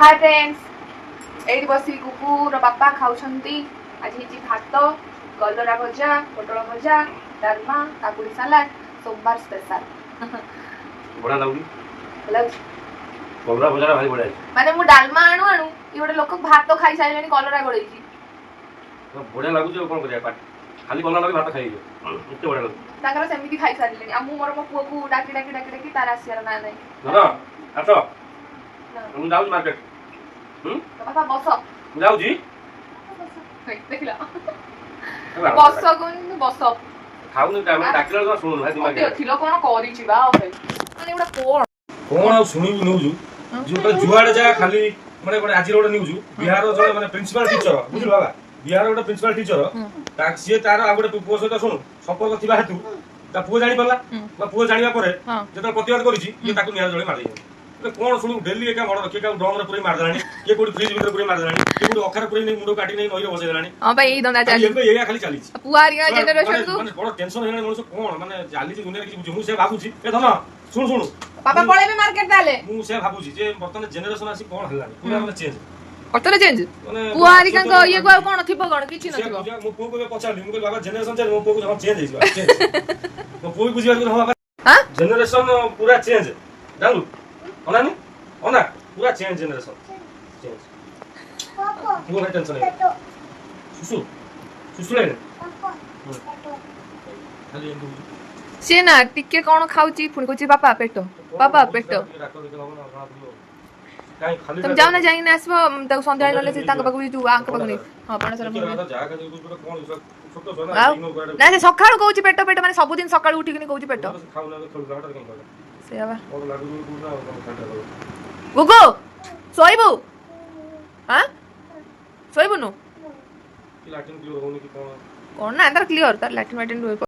hi friends एठी बसी कुकुर बापा खाउछंती आज हिची भात कलरा भजा पोटल भजा डालमा काकुड़ी सलाड सोमवार स्पेशल बड़ा लाउडी लाउछ कलरा भजा भाई बड़ा माने मु डालमा आणु आणु ई गोटे लोक भात खाई साइलेनी कलरा गळैची तो बड़ा लागु जे कोन करिया पाट खाली कलरा लगे भात खाइयो इते बड़ा लागु ताकर सेमिति खाई साइलेनी आ मु मोर मो पुओ को डाकी डाकी डाकी डाकी तार आसियार ना नै ना आतो हम जाउ मार्केट बापा बस जाउ जी देखिला बस कोन बस खाउनु टाइम डाकिला तो सुनु भाई दिमाग ओके थिलो कोन करिछि बा भाई माने एटा कोन आ सुनि न्यूज जो तो जुआडे जा खाली माने गोटे आज गोटे न्यूज बिहार रो जने माने प्रिंसिपल टीचर बुझिल बाबा बिहार गोटे प्रिंसिपल टीचर ता से तार आ गोटे पुओ सहित सुनु संपर्क थिबा हेतु ता पुओ जानि परला बा पुओ जानिबा परे जेतो प्रतिवाद करिछि ये ताकू निहार जळे मार देइ कोन सुनु डेली एका मर्डर के का ड्रम रे पुरी मार देलानी के कोडी फ्रिज भीतर पुरी मार देलानी के कोडी अखार पुरी नै मुंडो काटी नै नई रे बसे देलानी हां भाई ई दंडा चाली एबे एया खाली चाली पुआरिया जनरेशन को माने बड़ टेंशन हेने मनसो कोन माने जाली जे दुनिया किछ मु से भाबुची ए धन सुन सुन पापा पळेबे मार्केट दाले मु से भाबुची जे वर्तमान जनरेशन आसी कोन हेलानी पूरा माने चेंज अतरे चेंज पुआरी कांको ये को कोन थिबो कोन किछि नथिबो मु पो को पचाली मु बाबा जनरेशन चेंज मु पो को चेंज हेइबा चेंज मु पो बुझिबा को हम हां जनरेशन पूरा चेंज जानलु ओनानी ओना पूरा चेंज जनरेशन चेंज पापा तू टेंशन है सुसु सुसु ले खाली एंदु से ना टिके कोन खाउची फुन कोची पापा पेटो तुम जाओ ना जाई ना आसबो त संध्या गले से तांका पाकु तू आंका पाकु नै हां पण सर ना से सकाळ कहूची पेटो पेटो माने सब दिन सकाळ उठी किनी कहूची पेटो से आबा गुगु सोइबु हां सोइबु नु लैट्रिन क्लियर होनी कि कोन कोन ना अंदर क्लियर तार लैट्रिन वाटिन